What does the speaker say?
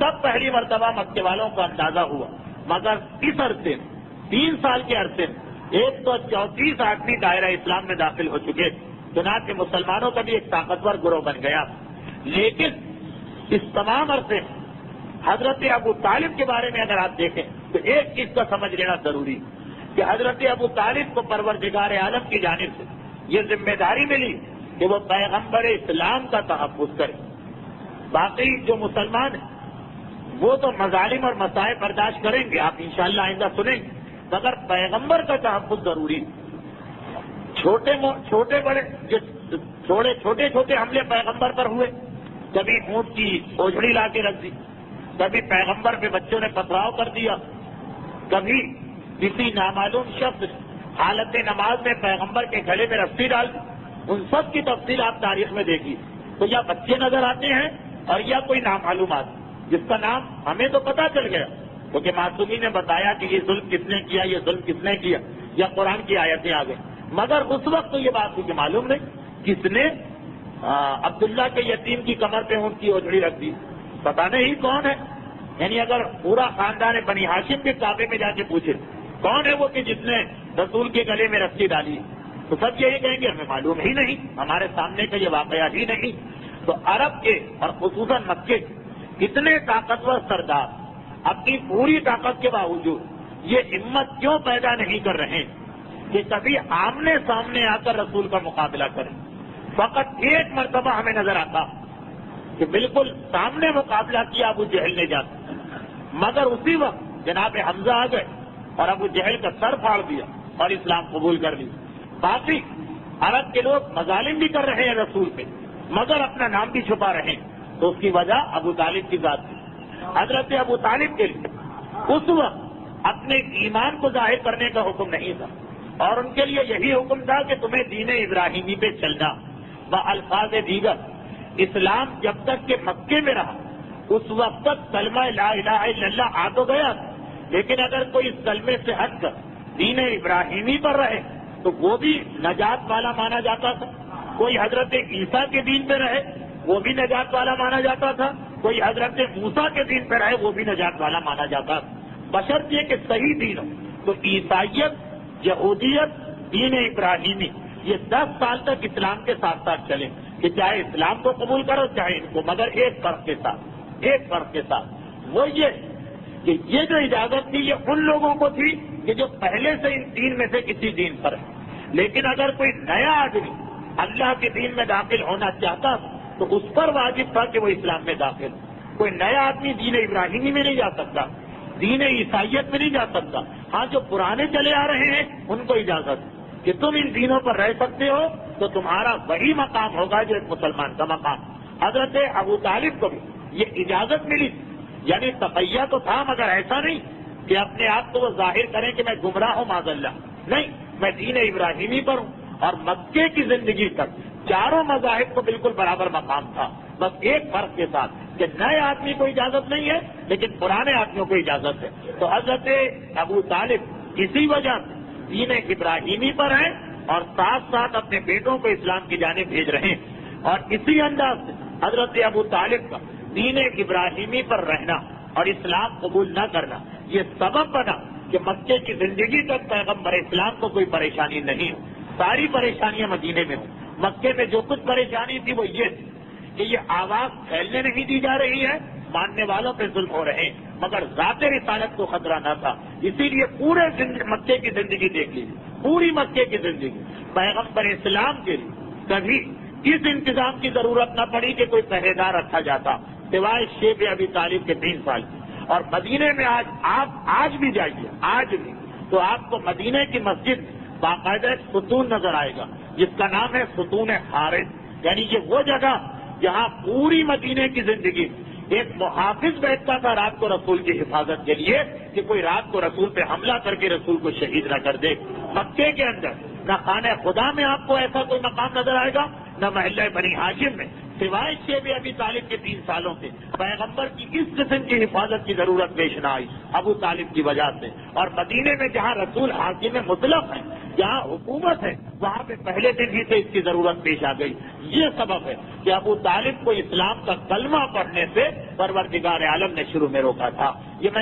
تب پہلی مرتبہ مکے والوں کو اندازہ ہوا، مگر اس عرصے میں 3 سال کے عرصے میں 134 آدمی دائرہ اسلام میں داخل ہو چکے، چنانچہ مسلمانوں کا بھی ایک طاقتور گروہ بن گیا۔ لیکن اس تمام عرصے میں حضرت ابو طالب کے بارے میں اگر آپ دیکھیں تو ایک چیز کا سمجھ لینا ضروری کہ حضرت ابو طالب کو پروردگار عالم کی جانب سے یہ ذمہ داری ملی کہ وہ پیغمبر اسلام کا تحفظ کرے۔ باقی جو مسلمان ہیں وہ تو مظالم اور مسائل برداشت کریں گے، آپ انشاءاللہ آئندہ سنیں گے، مگر پیغمبر کا تحفظ ضروری ہے۔ چھوٹے چھوٹے حملے پیغمبر پر ہوئے، کبھی اونٹ کی اوجھڑی لا کے رکھ دی، کبھی پیغمبر پہ بچوں نے پتھراؤ کر دیا، کبھی کسی نامعلوم شخص حالت نماز میں پیغمبر کے گلے میں رسی ڈال دی۔ ان سب کی تفصیل آپ تاریخ میں دیکھیے تو یا بچے نظر آتے ہیں اور یا کوئی نامعلوم آدمی جس کا نام ہمیں تو پتا چل گیا کیونکہ معصومی نے بتایا کہ یہ ظلم کس نے کیا، یہ ظلم کس نے کیا، یا قرآن کی آیتیں آ گئی، مگر اس وقت تو یہ بات مجھے معلوم نہیں کس نے عبداللہ کے یتیم کی کمر پہ اونٹ کی اوجھڑی رکھ دی، پتا نہیں کون ہے۔ یعنی اگر پورا خاندان بنی ہاشم کے کعبے میں جا کے پوچھے کون ہے وہ کہ جس نے رسول کے گلے میں رسی ڈالی، تو سب یہی کہیں گے ہمیں معلوم ہی نہیں، ہمارے سامنے کا یہ واقعہ ہی نہیں۔ تو عرب کے اور خصوصاً مکے کے کتنے طاقتور سردار اپنی پوری طاقت کے باوجود یہ ہمت کیوں پیدا نہیں کر رہے کہ کبھی آمنے سامنے آ کر رسول کا مقابلہ کریں؟ فقط ایک مرتبہ ہمیں نظر آتا کہ بالکل سامنے مقابلہ کیا ابو جہل نے جاتا، مگر اسی وقت جناب حمزہ آ گئے اور ابو جہل کا سر پھاڑ دیا اور اسلام قبول کر لی۔ باقی عرب کے لوگ مظالم بھی کر رہے ہیں رسول پہ، مگر اپنا نام بھی چھپا رہے ہیں، تو اس کی وجہ ابو طالب کی ذات تھی۔ حضرت ابو طالب کے لیے اس وقت اپنے ایمان کو ظاہر کرنے کا حکم نہیں تھا، اور ان کے لیے یہی حکم تھا کہ تمہیں دین ابراہیمی پہ چلنا۔ الفاظ دیگر اسلام جب تک کہ مکے میں رہا اس وقت تک کلمہ لا الہ الا اللہ آ تو گیا، لیکن اگر کوئی اس کلمے سے ہٹ کر دین ابراہیمی پر رہے تو وہ بھی نجات والا مانا جاتا تھا، کوئی حضرت عیسیٰ کے دین پہ رہے وہ بھی نجات والا مانا جاتا تھا، کوئی حضرت موسیٰ کے دین پہ رہے وہ بھی نجات والا مانا جاتا تھا، بشرط یہ کہ صحیح دین ہو۔ تو عیسائیت، یہودیت، دین ابراہیمی یہ 10 سال تک اسلام کے ساتھ ساتھ چلے کہ چاہے اسلام کو قبول کرو چاہے ان کو، مگر ایک فرق کے ساتھ وہ یہ کہ یہ جو اجازت تھی یہ ان لوگوں کو تھی کہ جو پہلے سے ان دین میں سے کسی دین پر ہے، لیکن اگر کوئی نیا آدمی اللہ کے دین میں داخل ہونا چاہتا تو اس پر واجب تھا کہ وہ اسلام میں داخل ہو۔ کوئی نیا آدمی دین ابراہیمی میں نہیں جا سکتا، دین عیسائیت میں نہیں جا سکتا۔ ہاں جو پرانے چلے آ رہے ہیں ان کو اجازت کہ تم ان دینوں پر رہ سکتے ہو، تو تمہارا وہی مقام ہوگا جو ایک مسلمان کا مقام۔ حضرت ابو طالب کو بھی یہ اجازت ملی، یعنی تقیہ تو تھا مگر ایسا نہیں کہ اپنے آپ کو وہ ظاہر کریں کہ میں گمراہ ہوں معاذ اللہ، نہیں، میں دین ابراہیمی پر ہوں۔ اور مکے کی زندگی تک چاروں مذاہب کو بالکل برابر مقام تھا، بس ایک فرق کے ساتھ کہ نئے آدمی کو اجازت نہیں ہے لیکن پرانے آدمیوں کو اجازت ہے۔ تو حضرت ابو طالب اسی وجہ سے دین ابراہیمی پر ہیں اور ساتھ ساتھ اپنے بیٹوں کو اسلام کی جانب بھیج رہے ہیں، اور اسی انداز سے حضرت ابو طالب کا دین ابراہیمی پر رہنا اور اسلام قبول نہ کرنا یہ سبب بنا کہ مکے کی زندگی تک پیغمبر اسلام کو کوئی پریشانی نہیں ہو، ساری پریشانیاں مدینے میں ہوں۔ مکے میں جو کچھ پریشانی تھی وہ یہ تھی کہ یہ آواز پھیلنے نہیں دی جا رہی ہے، ماننے والوں پہ ظلم ہو رہے ہیں، مگر ذات رسالت کو خطرہ نہ تھا، اسی لیے پورے مکے کی زندگی دیکھ لیجیے، پوری مکے کی زندگی پیغمبر اسلام کے لیے کبھی اس انتظام کی ضرورت نہ پڑی کہ کوئی پہرے دار رکھا جاتا سوائے شیب ابی طالب کے 3 سال کی۔ اور مدینے میں آپ آج بھی جائیے، آج بھی تو آپ کو مدینے کی مسجد میں باقاعدہ ایک ستون نظر آئے گا جس کا نام ہے ستون حارث، یعنی یہ وہ جگہ جہاں پوری مدینے کی زندگی ایک محافظ بیٹھتا تھا رات کو رسول کی حفاظت کے لیے کہ کوئی رات کو رسول پہ حملہ کر کے رسول کو شہید نہ کر دے۔ مکے کے اندر نہ خانہ خدا میں آپ کو ایسا کوئی مقام نظر آئے گا، نہ محلہ بنی ہاشم میں، سوائے شیب ابی طالب کے 3 سالوں سے پیغمبر کی اس قسم کی حفاظت کی ضرورت پیش نہ آئی ابو طالب کی وجہ سے۔ اور مدینے میں جہاں رسول حاکم مطلق ہیں، جہاں حکومت ہے وہاں پہ پہلے دن ہی سے اس کی ضرورت پیش آ گئی. یہ سبب ہے کہ ابو طالب کو اسلام کا کلمہ پڑھنے سے پروردگار عالم نے شروع میں روکا تھا. یہ میں نے